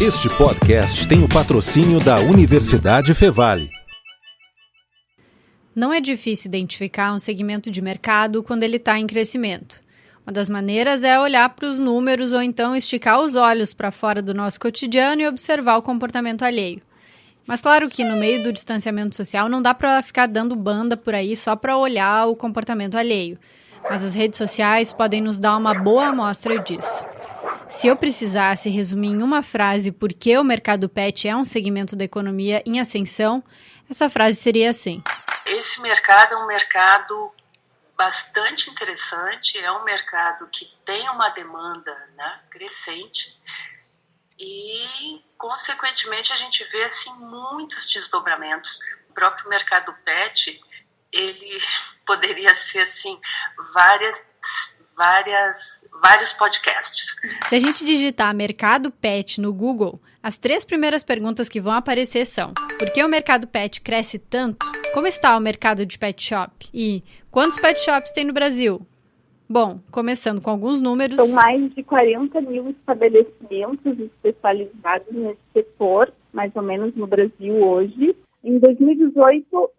Este podcast tem o patrocínio da Universidade Fevale. Não é difícil identificar um segmento de mercado quando ele está em crescimento. Uma das maneiras é olhar para os números ou então esticar os olhos para fora do nosso cotidiano e observar o comportamento alheio. Mas claro que no meio do distanciamento social não dá para ficar dando banda por aí só para olhar o comportamento alheio. Mas as redes sociais podem nos dar uma boa amostra disso. Se eu precisasse resumir em uma frase por que o mercado pet é um segmento da economia em ascensão, essa frase seria assim: esse mercado é um mercado bastante interessante, é um mercado que tem uma demanda, né, crescente e, consequentemente, a gente vê assim, muitos desdobramentos. O próprio mercado pet, ele poderia ser assim, vários podcasts. Se a gente digitar mercado pet no Google, as 3 primeiras perguntas que vão aparecer são: por que o mercado pet cresce tanto? Como está o mercado de pet shop? E quantos pet shops tem no Brasil? Bom, começando com alguns números... São mais de 40 mil estabelecimentos especializados nesse setor, mais ou menos no Brasil hoje. Em 2018,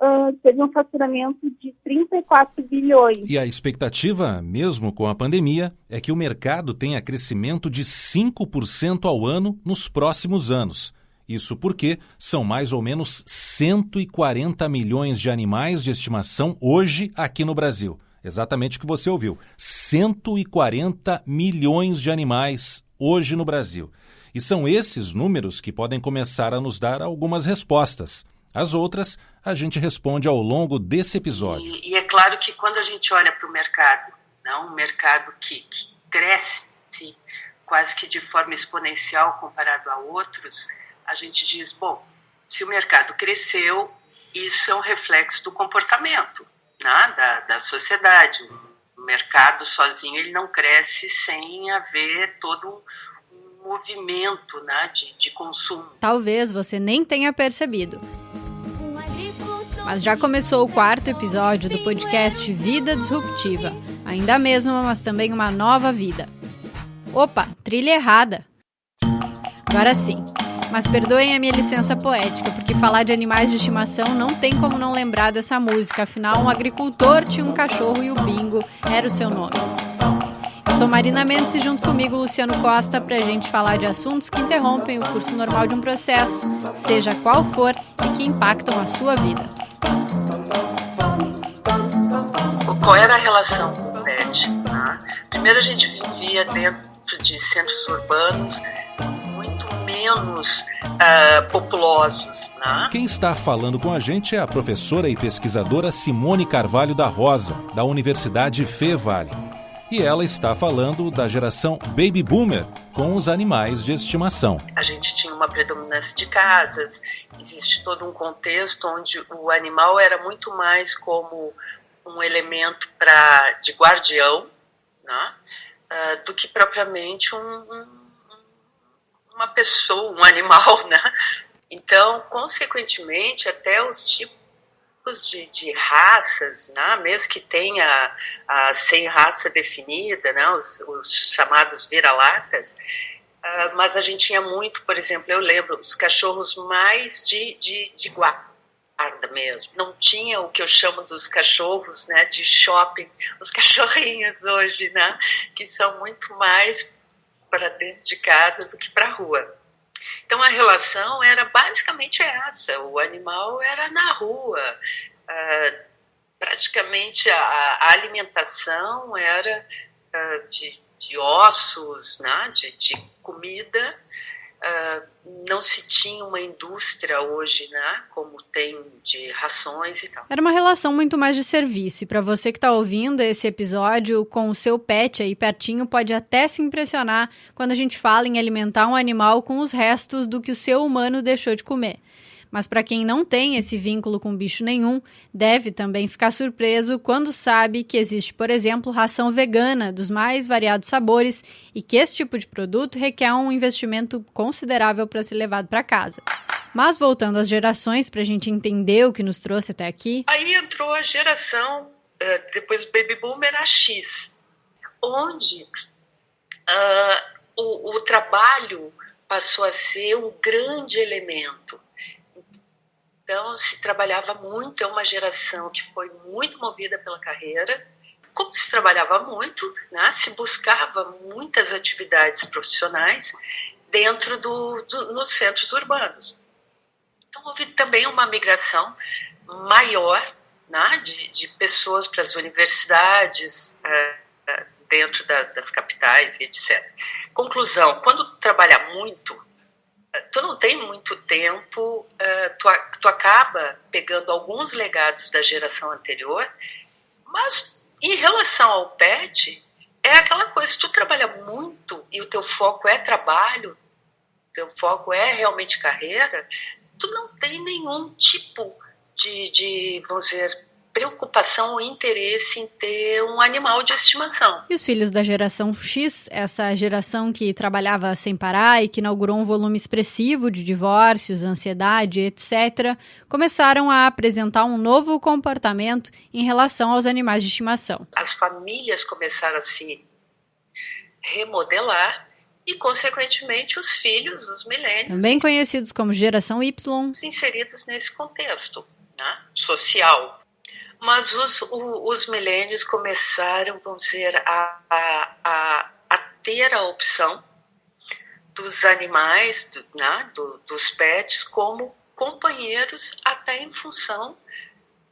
teve um faturamento de 34 bilhões. E a expectativa, mesmo com a pandemia, é que o mercado tenha crescimento de 5% ao ano nos próximos anos. Isso porque são mais ou menos 140 milhões de animais de estimação hoje aqui no Brasil. Exatamente o que você ouviu. 140 milhões de animais hoje no Brasil. E são esses números que podem começar a nos dar algumas respostas. As outras, a gente responde ao longo desse episódio. E é claro que quando a gente olha para o mercado, né, um mercado que cresce quase que de forma exponencial comparado a outros, a gente diz, bom, se o mercado cresceu, isso é um reflexo do comportamento, né, da sociedade. O mercado sozinho ele não cresce sem haver todo um movimento, né, de consumo. Talvez você nem tenha percebido. Mas já começou o 4º episódio do podcast Vida Disruptiva. Ainda a mesma, mas também uma nova vida. Opa, trilha errada. Agora sim. Mas perdoem a minha licença poética, porque falar de animais de estimação não tem como não lembrar dessa música. Afinal, um agricultor tinha um cachorro e o Bingo era o seu nome. Eu sou Marina Mendes e junto comigo Luciano Costa para a gente falar de assuntos que interrompem o curso normal de um processo, seja qual for, e que impactam a sua vida. Qual era a relação com o pet? Né? Primeiro a gente vivia dentro de centros urbanos muito menos populosos. Né? Quem está falando com a gente é a professora e pesquisadora Simone Carvalho da Rosa, da Universidade Fevale. E ela está falando da geração Baby Boomer com os animais de estimação. A gente tinha uma predominância de casas, existe todo um contexto onde o animal era muito mais como um elemento de guardião, né, do que propriamente uma pessoa, um animal. Né? Então, consequentemente, até os tipos de raças, né, mesmo que tenha sem raça definida, né, os chamados vira-latas, mas a gente tinha muito, por exemplo, eu lembro, os cachorros mais de guarda mesmo. Não tinha o que eu chamo dos cachorros, né, de shopping, os cachorrinhos hoje, né, que são muito mais para dentro de casa do que para a rua. Então a relação era basicamente essa, o animal era na rua, praticamente a alimentação era de ossos, né, de comida, não se tinha uma indústria hoje, né, como tem de rações e tal. Era uma relação muito mais de serviço, e para você que está ouvindo esse episódio com o seu pet aí pertinho, pode até se impressionar quando a gente fala em alimentar um animal com os restos do que o ser humano deixou de comer. Mas para quem não tem esse vínculo com bicho nenhum, deve também ficar surpreso quando sabe que existe, por exemplo, ração vegana dos mais variados sabores e que esse tipo de produto requer um investimento considerável para ser levado para casa. Mas voltando às gerações, para a gente entender o que nos trouxe até aqui... Aí entrou a geração, depois do Baby Boomer, a X, onde o trabalho passou a ser um grande elemento. Então, se trabalhava muito, é uma geração que foi muito movida pela carreira. Como se trabalhava muito, né, se buscava muitas atividades profissionais dentro nos centros urbanos. Então, houve também uma migração maior, né, de pessoas para as universidades, dentro das capitais e etc. Conclusão, quando tu trabalha muito, tu não tem muito tempo, tu acaba pegando alguns legados da geração anterior, mas em relação ao PET, é aquela coisa, se tu trabalha muito e o teu foco é trabalho, teu foco é realmente carreira, tu não tem nenhum tipo de vamos dizer, preocupação ou interesse em ter um animal de estimação. E os filhos da geração X, essa geração que trabalhava sem parar e que inaugurou um volume expressivo de divórcios, ansiedade, etc., começaram a apresentar um novo comportamento em relação aos animais de estimação. As famílias começaram a se remodelar e, consequentemente, os filhos, os milênios... Também conhecidos como geração Y. ...inseridos nesse contexto, né, social. Mas os milênios começaram, vamos dizer, a ter a opção dos animais, dos pets, como companheiros, até em função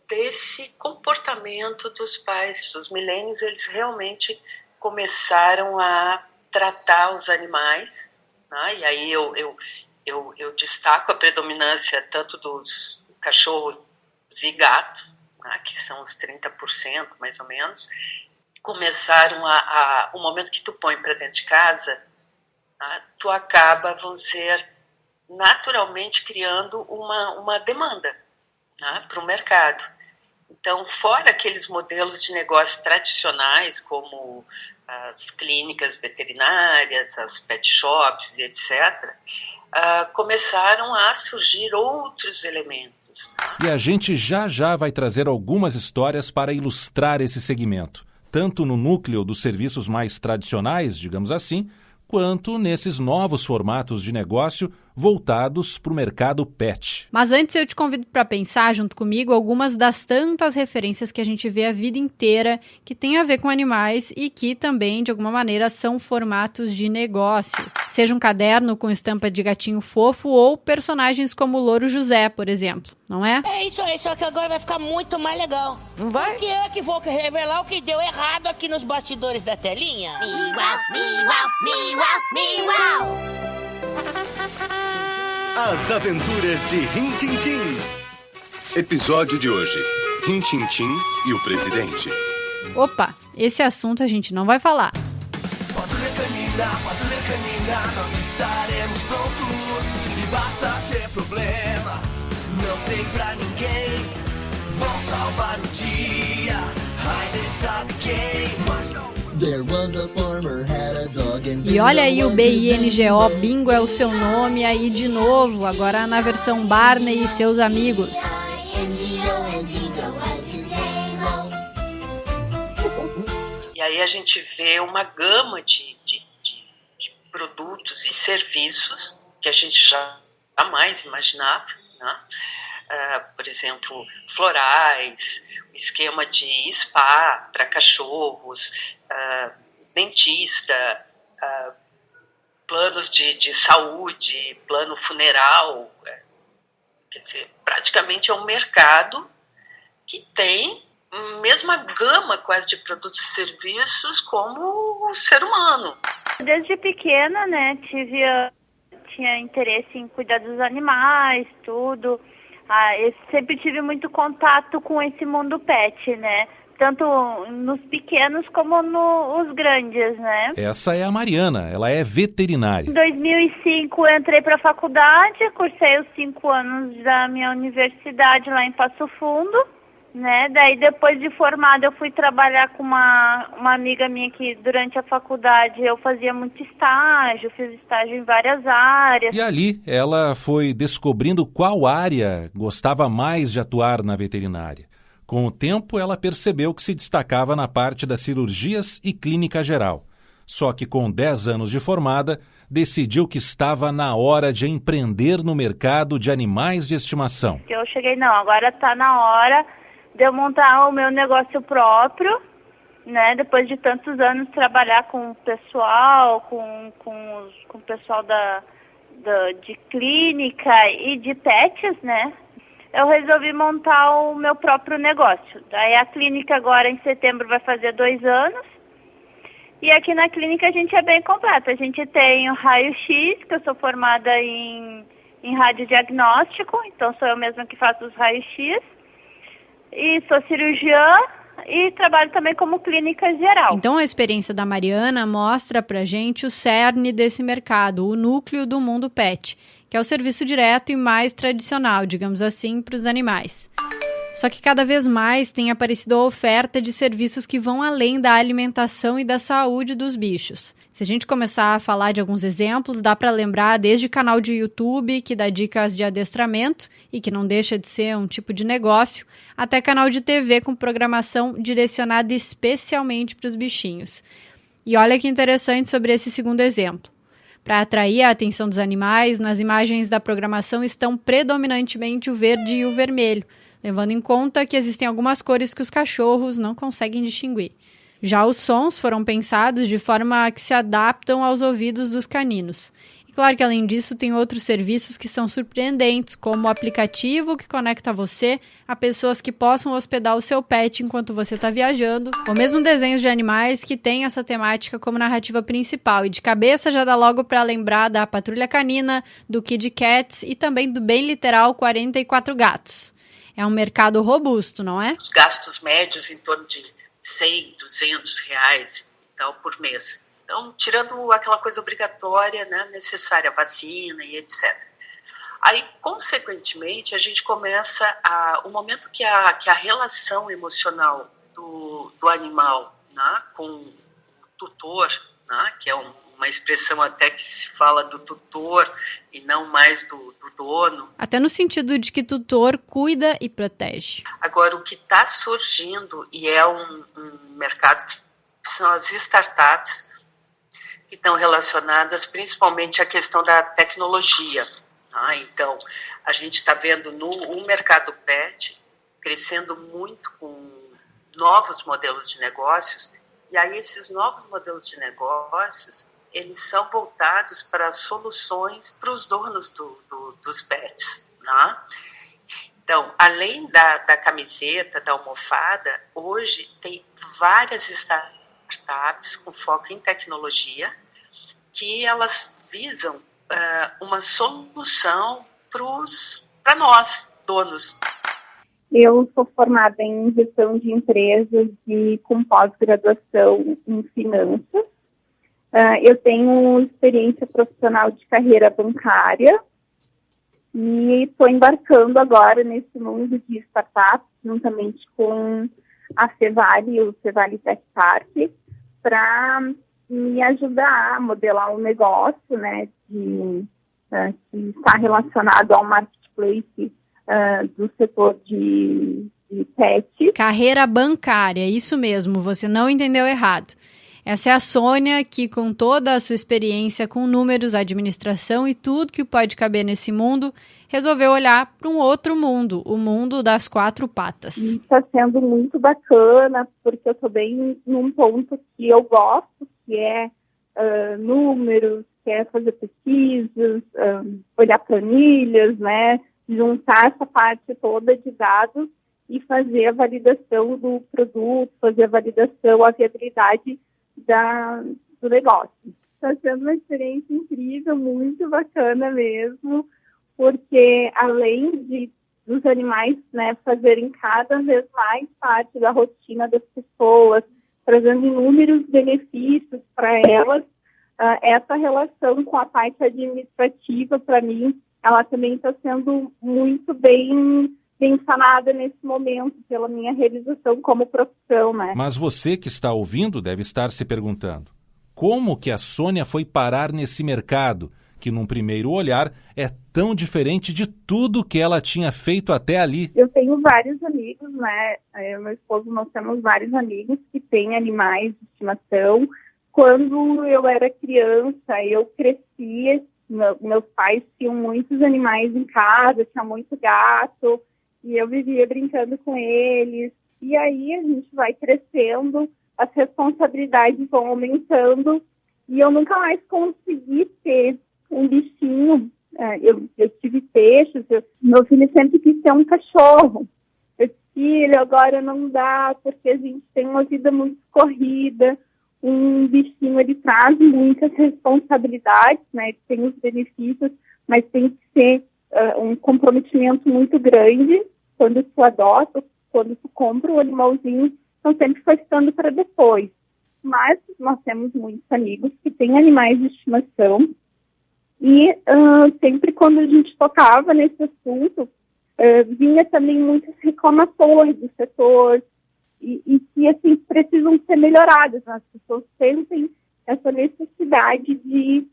desse comportamento dos pais. Os milênios, eles realmente começaram a tratar os animais, né? E aí eu destaco a predominância tanto dos cachorros e gatos, que são os 30% mais ou menos, começaram o momento que tu põe para dentro de casa, tu acaba, vamos dizer, naturalmente criando uma demanda, para o mercado. Então, fora aqueles modelos de negócio tradicionais, como as clínicas veterinárias, as pet shops e etc., começaram a surgir outros elementos. E a gente já vai trazer algumas histórias para ilustrar esse segmento, tanto no núcleo dos serviços mais tradicionais, digamos assim, quanto nesses novos formatos de negócio voltados para o mercado pet. Mas antes eu te convido para pensar junto comigo algumas das tantas referências que a gente vê a vida inteira que tem a ver com animais e que também, de alguma maneira, são formatos de negócio. Seja um caderno com estampa de gatinho fofo ou personagens como o Louro José, por exemplo, não é? É isso aí, só que agora vai ficar muito mais legal. Não vai? Porque eu que vou revelar o que deu errado aqui nos bastidores da telinha. Miau, miau, miau, miau. As Aventuras de Rin Tin Tin. Episódio de hoje: Rin Tin Tin e o Presidente. Opa, esse assunto a gente não vai falar. Patrulha canina, nós estaremos prontos. E basta ter problemas, não tem pra ninguém. Vão salvar o dia, ai, nem sabe quem. E olha aí o BINGO, Bingo é o seu nome aí de novo, agora na versão Barney e seus amigos. E aí a gente vê uma gama de produtos e serviços que a gente jamais imaginava, né? Por exemplo, florais, esquema de spa para cachorros, dentista, planos de saúde, plano funeral. Quer dizer, praticamente é um mercado que tem a mesma gama quase de produtos e serviços como o ser humano. Desde pequena, né, tinha interesse em cuidar dos animais, tudo. Eu sempre tive muito contato com esse mundo pet, né? Tanto nos pequenos como nos grandes, né? Essa é a Mariana, ela é veterinária. Em 2005 eu entrei para a faculdade, cursei os 5 anos da minha universidade lá em Passo Fundo, né? Daí depois de formada eu fui trabalhar com uma amiga minha que durante a faculdade eu fazia muito estágio, fiz estágio em várias áreas. E ali ela foi descobrindo qual área gostava mais de atuar na veterinária. Com o tempo, ela percebeu que se destacava na parte das cirurgias e clínica geral. Só que com 10 anos de formada, decidiu que estava na hora de empreender no mercado de animais de estimação. Eu cheguei, agora está na hora de eu montar o meu negócio próprio, né? Depois de tantos anos trabalhar com o pessoal, com o pessoal de clínica e de pets, né? Eu resolvi montar o meu próprio negócio. Daí a clínica agora em setembro vai fazer 2 anos. E aqui na clínica a gente é bem completo. A gente tem o raio-x, que eu sou formada em radiodiagnóstico, então sou eu mesma que faço os raios-x. E sou cirurgiã e trabalho também como clínica geral. Então a experiência da Mariana mostra pra gente o cerne desse mercado, o núcleo do mundo pet, que é o serviço direto e mais tradicional, digamos assim, para os animais. Só que cada vez mais tem aparecido a oferta de serviços que vão além da alimentação e da saúde dos bichos. Se a gente começar a falar de alguns exemplos, dá para lembrar desde canal de YouTube, que dá dicas de adestramento e que não deixa de ser um tipo de negócio, até canal de TV com programação direcionada especialmente para os bichinhos. E olha que interessante sobre esse segundo exemplo. Para atrair a atenção dos animais, nas imagens da programação estão predominantemente o verde e o vermelho, levando em conta que existem algumas cores que os cachorros não conseguem distinguir. Já os sons foram pensados de forma que se adaptam aos ouvidos dos caninos. E claro que além disso tem outros serviços que são surpreendentes, como o aplicativo que conecta você a pessoas que possam hospedar o seu pet enquanto você está viajando, ou mesmo desenhos de animais que têm essa temática como narrativa principal. E de cabeça já dá logo para lembrar da Patrulha Canina, do Kid Cats e também do bem literal 44 Gatos. É um mercado robusto, não é? Os gastos médios em torno de 100, 200 reais então, por mês. Então, tirando aquela coisa obrigatória, né, necessária, vacina e etc. Aí, consequentemente, a gente começa o momento que a relação emocional do animal, né, com o tutor, né, que é uma expressão até que se fala do tutor e não mais do dono. Até no sentido de que tutor cuida e protege. Agora, o que está surgindo, e é um mercado que são as startups, que estão relacionadas principalmente à questão da tecnologia. Então, a gente está vendo o mercado pet crescendo muito com novos modelos de negócios, e aí esses novos modelos de negócios eles são voltados para soluções para os donos dos pets, né? Então, além da camiseta, da almofada, hoje tem várias startups com foco em tecnologia que elas visam uma solução para nós, donos. Eu sou formada em gestão de empresas e com pós-graduação em finanças. Eu tenho experiência profissional de carreira bancária e estou embarcando agora nesse mundo de startups, juntamente com a Fevale, o Fevale Tech Park, para me ajudar a modelar um negócio, né, que está relacionado ao marketplace do setor de pet. Carreira bancária, isso mesmo, você não entendeu errado. Essa é a Sônia, que com toda a sua experiência com números, administração e tudo que pode caber nesse mundo, resolveu olhar para um outro mundo, o mundo das 4 patas. Está sendo muito bacana, porque eu estou bem num ponto que eu gosto, que é números, que é fazer pesquisas, olhar planilhas, né, juntar essa parte toda de dados e fazer a validação do produto, fazer a validação, a viabilidade do negócio. Está sendo uma experiência incrível, muito bacana mesmo, porque além dos animais, né, fazerem cada vez mais parte da rotina das pessoas, trazendo inúmeros benefícios para elas, essa relação com a parte administrativa, para mim, ela também está sendo muito bem sanada nesse momento, pela minha realização como profissão, né? Mas você que está ouvindo deve estar se perguntando, como que a Sônia foi parar nesse mercado, que num primeiro olhar é tão diferente de tudo que ela tinha feito até ali? Eu tenho vários amigos, né? Eu e meu esposo, nós temos vários amigos que têm animais de estimação. Quando eu era criança, eu cresci cresci, meus pais tinham muitos animais em casa, tinha muito gato, e eu vivia brincando com eles. E aí a gente vai crescendo, as responsabilidades vão aumentando, e eu nunca mais consegui ter um bichinho. Eu tive peixes, meu filho sempre quis ter um cachorro. Eu disse, filho, agora não dá, porque a gente tem uma vida muito corrida. Um bichinho, ele traz muitas responsabilidades, né? Ele tem os benefícios, mas tem que ser um comprometimento muito grande quando tu adota, quando tu compra um animalzinho, então sempre foi ficando para depois. Mas nós temos muitos amigos que têm animais de estimação e sempre quando a gente tocava nesse assunto, vinha também muitas reclamações do setor e que, assim, precisam ser melhoradas. As pessoas sentem essa necessidade de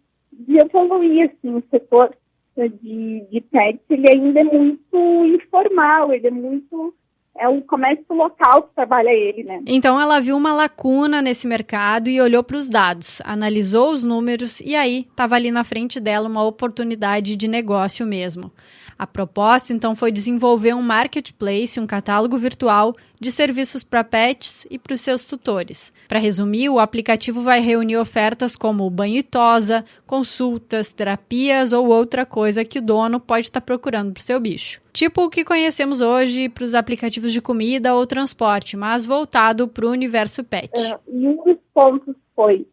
evoluir, assim, o setor de pets, ele ainda é muito informal, ele é muito... É o comércio local que trabalha ele, né? Então ela viu uma lacuna nesse mercado e olhou para os dados, analisou os números e aí estava ali na frente dela uma oportunidade de negócio mesmo. A proposta, então, foi desenvolver um marketplace, um catálogo virtual de serviços para pets e para os seus tutores. Para resumir, o aplicativo vai reunir ofertas como banho e tosa, consultas, terapias ou outra coisa que o dono pode estar procurando para o seu bicho. Tipo o que conhecemos hoje para os aplicativos de comida ou transporte, mas voltado para o universo pet. E um dos pontos foi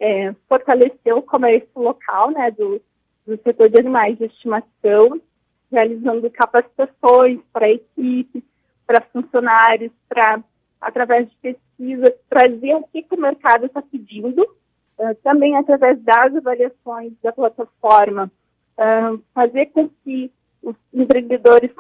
fortalecer o comércio local, né, do setor de animais de estimação, realizando capacitações para a equipe, para funcionários, para, através de pesquisa, trazer o que o mercado está pedindo, também através das avaliações da plataforma, fazer com que os empreendedores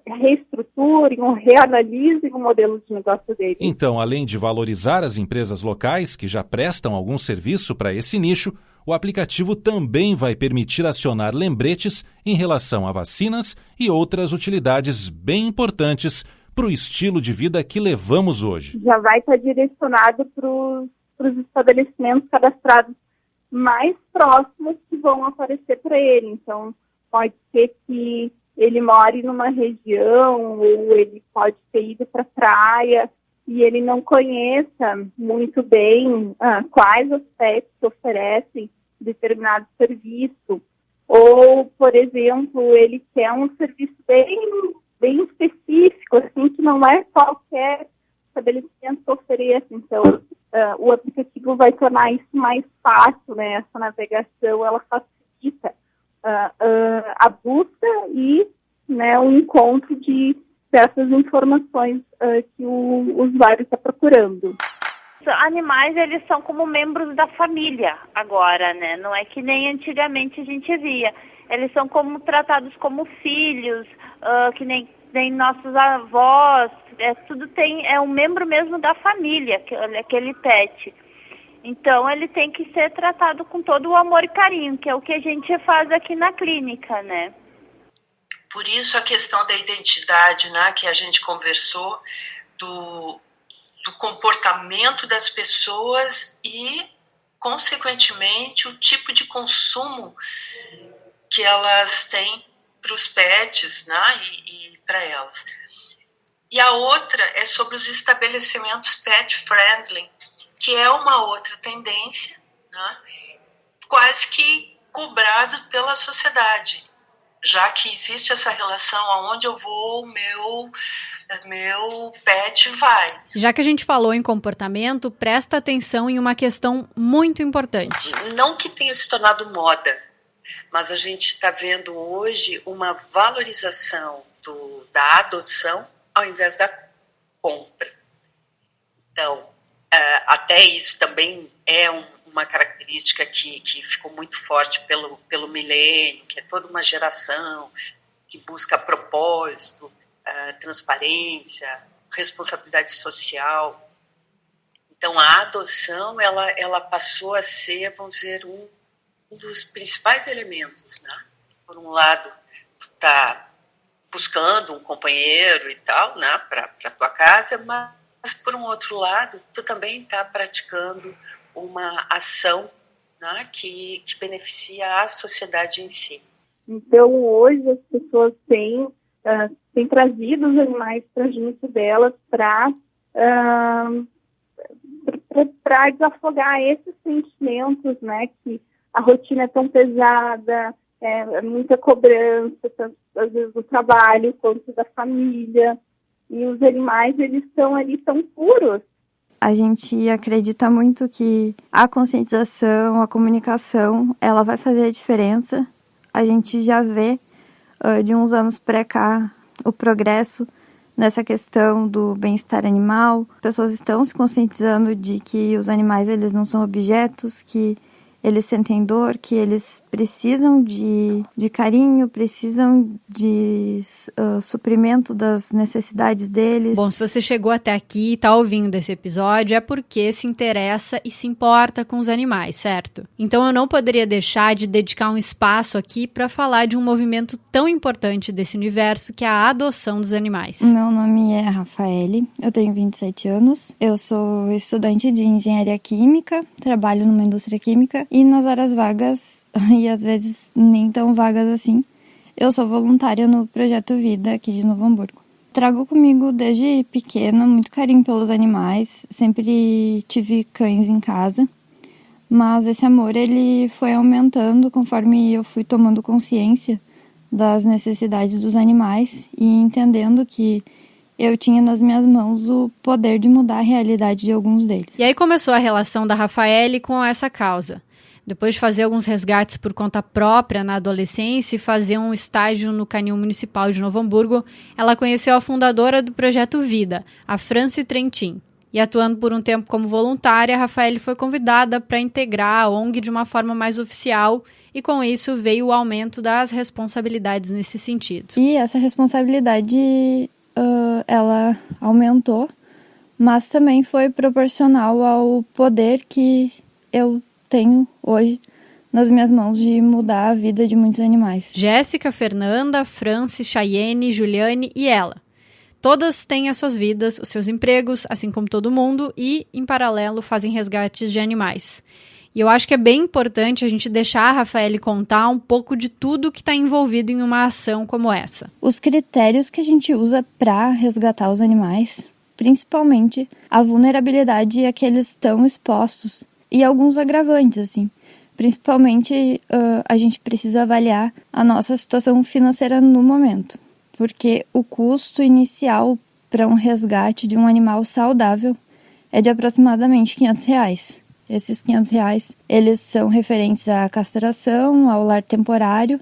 reestruturem ou reanalisem o modelo de negócio deles. Então, além de valorizar as empresas locais que já prestam algum serviço para esse nicho, o aplicativo também vai permitir acionar lembretes em relação a vacinas e outras utilidades bem importantes para o estilo de vida que levamos hoje. Já vai estar direcionado para os estabelecimentos cadastrados mais próximos que vão aparecer para ele. Então, pode ser que ele more numa região ou ele pode ter ido para a praia e ele não conheça muito bem quais os pets que oferecem determinado serviço. Ou, por exemplo, ele quer um serviço bem específico, assim, que não é qualquer estabelecimento que ofereça. Então, o aplicativo vai tornar isso mais fácil, né? Essa navegação, ela facilita a busca e, né, o encontro dessas informações que o usuário está procurando. Animais, eles são como membros da família agora, né? Não é que nem antigamente a gente via. Eles são tratados como filhos, que nem nossos avós. É um membro mesmo da família, aquele pet. Então, ele tem que ser tratado com todo o amor e carinho, que é o que a gente faz aqui na clínica, né? Por isso a questão da identidade, né, que a gente conversou, do comportamento das pessoas e, consequentemente, o tipo de consumo que elas têm para os pets, né, e para elas. E a outra é sobre os estabelecimentos pet-friendly, que é uma outra tendência, né, quase que cobrado pela sociedade, já que existe essa relação aonde eu vou, meu pet vai. Já que a gente falou em comportamento, presta atenção em uma questão muito importante. Não que tenha se tornado moda, mas a gente está vendo hoje uma valorização da adoção ao invés da compra. Então, até isso também é uma característica que ficou muito forte pelo milênio, que é toda uma geração que busca propósito, transparência, responsabilidade social. Então, a adoção ela passou a ser, vamos dizer, um dos principais elementos, né? Por um lado, tu tá buscando um companheiro e tal, né, para tua casa, mas por um outro lado, tu também está praticando uma ação né, que beneficia a sociedade em si. Então, hoje as pessoas têm trazido os animais para junto delas para desafogar esses sentimentos, né, que a rotina é tão pesada, muita cobrança, tanto às vezes do trabalho quanto da família, e os animais, eles estão ali tão puros. A gente acredita muito que a conscientização, a comunicação, ela vai fazer a diferença. A gente já vê de uns anos para cá o progresso nessa questão do bem-estar animal. Pessoas estão se conscientizando de que os animais, eles não são objetos, que eles sentem dor, que eles precisam de carinho, precisam de suprimento das necessidades deles. Bom, se você chegou até aqui e está ouvindo esse episódio, é porque se interessa e se importa com os animais, certo? Então eu não poderia deixar de dedicar um espaço aqui para falar de um movimento tão importante desse universo, que é a adoção dos animais. Meu nome é Rafaele, eu tenho 27 anos, eu sou estudante de engenharia química, trabalho numa indústria química, e nas horas vagas, e às vezes nem tão vagas assim, eu sou voluntária no Projeto Vida aqui de Novo Hamburgo. Trago comigo desde pequena muito carinho pelos animais, sempre tive cães em casa, mas esse amor ele foi aumentando conforme eu fui tomando consciência das necessidades dos animais e entendendo que eu tinha nas minhas mãos o poder de mudar a realidade de alguns deles. E aí começou a relação da Rafaele com essa causa. Depois de fazer alguns resgates por conta própria na adolescência e fazer um estágio no Canil Municipal de Novo Hamburgo, ela conheceu a fundadora do Projeto Vida, a Franci Trentin. E atuando por um tempo como voluntária, a Rafaele foi convidada para integrar a ONG de uma forma mais oficial e com isso veio o aumento das responsabilidades nesse sentido. E essa responsabilidade ela aumentou, mas também foi proporcional ao poder que eu tenho hoje nas minhas mãos de mudar a vida de muitos animais. Jéssica, Fernanda, Franci, Chayenne, Juliane e ela. Todas têm as suas vidas, os seus empregos, assim como todo mundo, e, em paralelo, fazem resgates de animais. E eu acho que é bem importante a gente deixar a Rafaele contar um pouco de tudo que está envolvido em uma ação como essa. Os critérios que a gente usa para resgatar os animais, principalmente a vulnerabilidade a que eles estão expostos, e alguns agravantes, assim. Principalmente, a gente precisa avaliar a nossa situação financeira no momento, porque o custo inicial para um resgate de um animal saudável é de aproximadamente R$500. Esses R$500, eles são referentes à castração, ao lar temporário,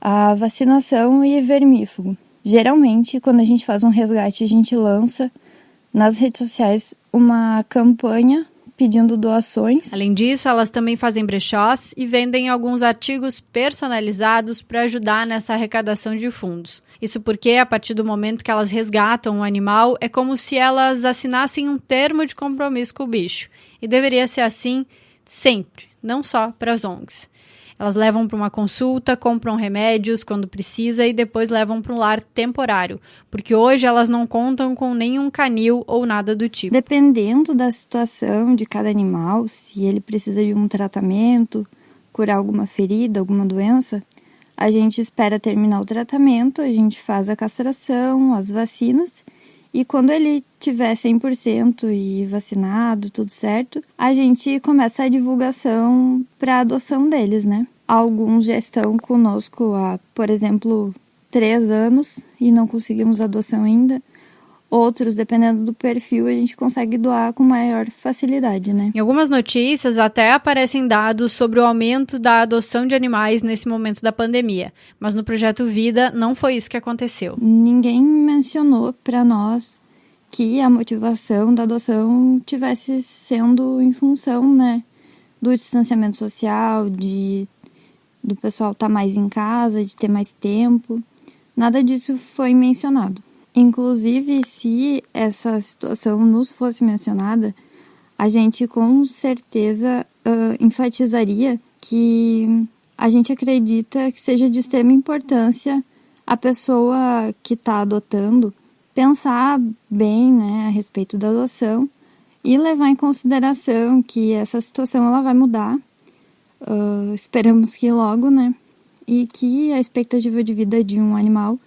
à vacinação e vermífugo. Geralmente, quando a gente faz um resgate, a gente lança nas redes sociais uma campanha pedindo doações. Além disso, elas também fazem brechós e vendem alguns artigos personalizados para ajudar nessa arrecadação de fundos. Isso porque, a partir do momento que elas resgatam um animal, é como se elas assinassem um termo de compromisso com o bicho. E deveria ser assim sempre, não só para as ONGs. Elas levam para uma consulta, compram remédios quando precisa e depois levam para um lar temporário, porque hoje elas não contam com nenhum canil ou nada do tipo. Dependendo da situação de cada animal, se ele precisa de um tratamento, curar alguma ferida, alguma doença, a gente espera terminar o tratamento, a gente faz a castração, as vacinas, e quando ele tiver 100% e vacinado, tudo certo, a gente começa a divulgação para a adoção deles, né? Alguns já estão conosco há, por exemplo, 3 anos e não conseguimos adoção ainda. Outros, dependendo do perfil, a gente consegue doar com maior facilidade, né? Em algumas notícias até aparecem dados sobre o aumento da adoção de animais nesse momento da pandemia, mas no Projeto Vida não foi isso que aconteceu. Ninguém mencionou para nós que a motivação da adoção tivesse sendo em função, né, do distanciamento social, do pessoal estar mais em casa, de ter mais tempo. Nada disso foi mencionado. Inclusive, se essa situação nos fosse mencionada, a gente com certeza enfatizaria que a gente acredita que seja de extrema importância a pessoa que está adotando pensar bem, né, a respeito da adoção e levar em consideração que essa situação ela vai mudar, esperamos que logo, né? E que a expectativa de vida de um animal,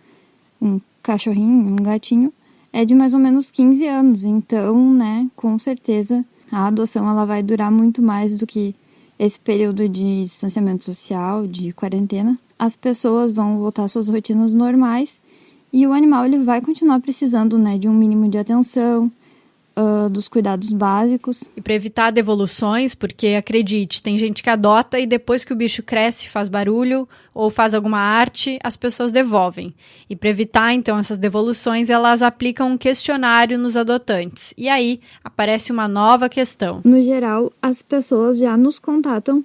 um cachorrinho, um gatinho, é de mais ou menos 15 anos. Então, né, com certeza, a adoção ela vai durar muito mais do que esse período de distanciamento social, de quarentena. As pessoas vão voltar às suas rotinas normais e o animal ele vai continuar precisando, né, de um mínimo de atenção, dos cuidados básicos. E para evitar devoluções, porque acredite, tem gente que adota e depois que o bicho cresce, faz barulho ou faz alguma arte, as pessoas devolvem. E para evitar então essas devoluções, elas aplicam um questionário nos adotantes. E aí aparece uma nova questão. No geral, as pessoas já nos contatam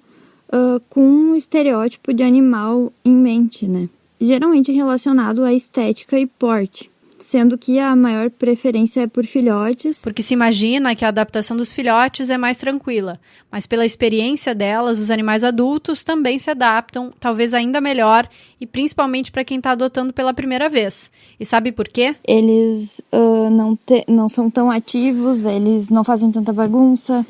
com um estereótipo de animal em mente, né? Geralmente relacionado à estética e porte, sendo que a maior preferência é por filhotes. Porque se imagina que a adaptação dos filhotes é mais tranquila, mas pela experiência delas, os animais adultos também se adaptam, talvez ainda melhor, e principalmente para quem está adotando pela primeira vez. E sabe por quê? Eles não são tão ativos, eles não fazem tanta bagunça,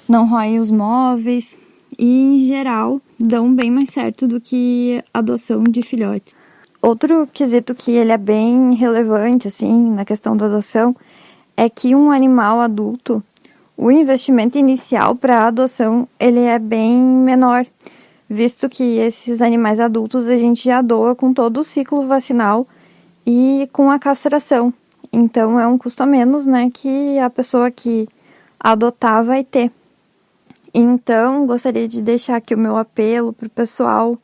não roem os móveis e, em geral, dão bem mais certo do que a adoção de filhotes. Outro quesito que ele é bem relevante, assim, na questão da adoção, é que um animal adulto, o investimento inicial para a adoção, ele é bem menor, visto que esses animais adultos a gente já doa com todo o ciclo vacinal e com a castração. Então, é um custo a menos, né, que a pessoa que adotar vai ter. Então, gostaria de deixar aqui o meu apelo para o pessoal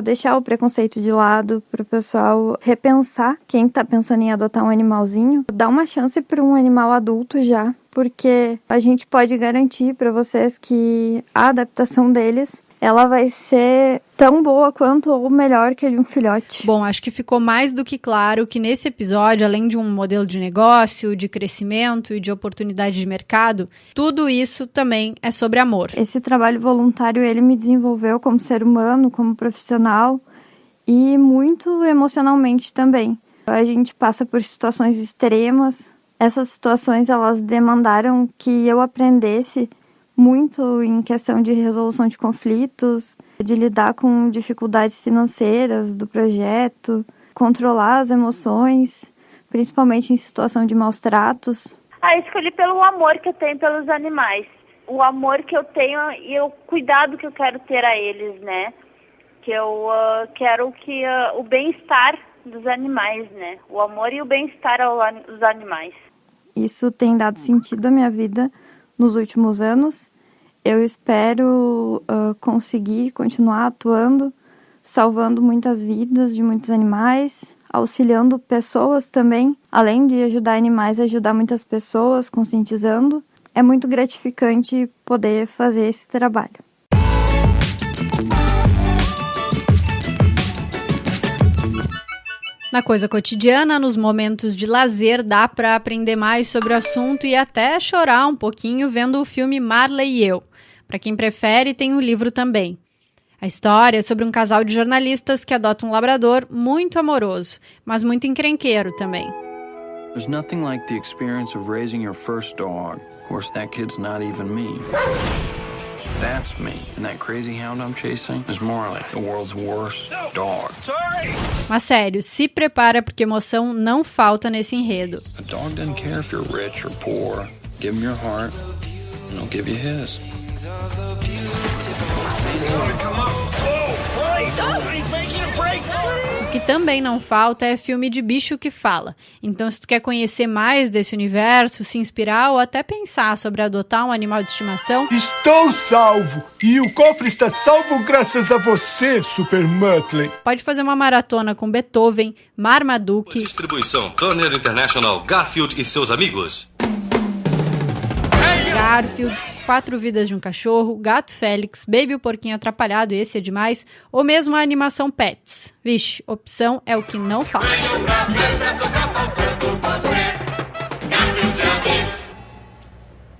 deixar o preconceito de lado, para o pessoal repensar quem está pensando em adotar um animalzinho, dar uma chance para um animal adulto já, porque a gente pode garantir para vocês que a adaptação deles ela vai ser tão boa quanto ou melhor que a de um filhote. Bom, acho que ficou mais do que claro que nesse episódio, além de um modelo de negócio, de crescimento e de oportunidade de mercado, tudo isso também é sobre amor. Esse trabalho voluntário, ele me desenvolveu como ser humano, como profissional e muito emocionalmente também. A gente passa por situações extremas. Essas situações, elas demandaram que eu aprendesse muito em questão de resolução de conflitos, de lidar com dificuldades financeiras do projeto, controlar as emoções, principalmente em situação de maus tratos. Escolhi pelo amor que eu tenho pelos animais. O amor que eu tenho e o cuidado que eu quero ter a eles, né? Que eu quero que o bem-estar dos animais, né? O amor e o bem-estar aos animais. Isso tem dado sentido à minha vida nos últimos anos. Eu espero conseguir continuar atuando, salvando muitas vidas de muitos animais, auxiliando pessoas também. Além de ajudar animais, ajudar muitas pessoas, conscientizando. É muito gratificante poder fazer esse trabalho. Na coisa cotidiana, nos momentos de lazer, dá para aprender mais sobre o assunto e até chorar um pouquinho vendo o filme Marley e Eu. Para quem prefere, tem o livro também. A história é sobre um casal de jornalistas que adota um labrador muito amoroso, mas muito encrenqueiro também. There's nothing like the experience of raising your first dog. Of course, that kid's not even me. That's me. And that crazy hound I'm chasing is Marley, the world's worst dog. Sorry! Mas sério, se prepara porque emoção não falta nesse enredo. A dog doesn't care if you're rich or poor. Give him your heart, and he'll give you his. O que também não falta é filme de bicho que fala. Então, se tu quer conhecer mais desse universo, se inspirar ou até pensar sobre adotar um animal de estimação... Estou salvo! E o cofre está salvo graças a você, Super Muttley! Pode fazer uma maratona com Beethoven, Marmaduke... Distribuição Conner International, Garfield e seus amigos. Garfield, 4 Vidas de um Cachorro, Gato Félix, Baby o Porquinho Atrapalhado, esse é demais, ou mesmo a animação Pets. Vixe, opção é o que não falta.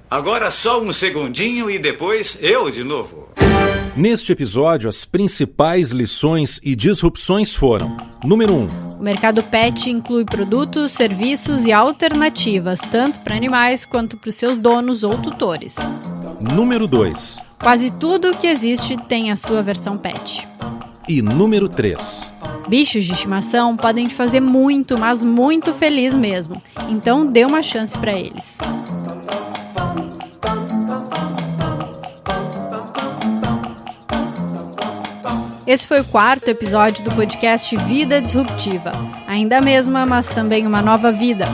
Agora só um segundinho e depois eu de novo. Neste episódio, as principais lições e disrupções foram: número 1. O mercado pet inclui produtos, serviços e alternativas, tanto para animais quanto para os seus donos ou tutores. Número 2. Quase tudo que existe tem a sua versão pet. E número 3. Bichos de estimação podem te fazer muito, mas muito feliz mesmo. Então dê uma chance para eles. Esse foi o 4º episódio do podcast Vida Disruptiva. Ainda a mesma, mas também uma nova vida.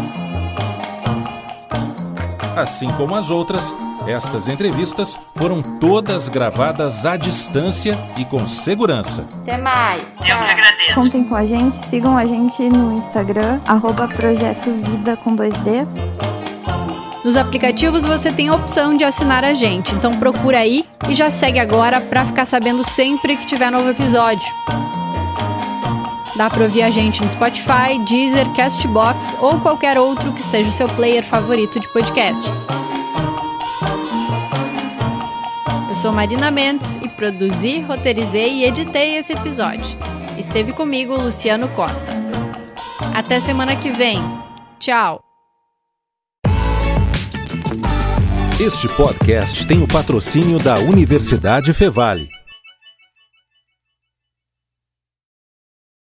Assim como as outras, estas entrevistas foram todas gravadas à distância e com segurança. Até mais. Eu que agradeço. Contem com a gente, sigam a gente no Instagram, @Projeto Vida com 2Ds. Nos aplicativos você tem a opção de assinar a gente, então procura aí e já segue agora para ficar sabendo sempre que tiver novo episódio. Dá para ouvir a gente no Spotify, Deezer, Castbox ou qualquer outro que seja o seu player favorito de podcasts. Eu sou Marina Mendes e produzi, roteirizei e editei esse episódio. Esteve comigo Luciano Costa. Até semana que vem. Tchau! Este podcast tem o patrocínio da Universidade Fevale.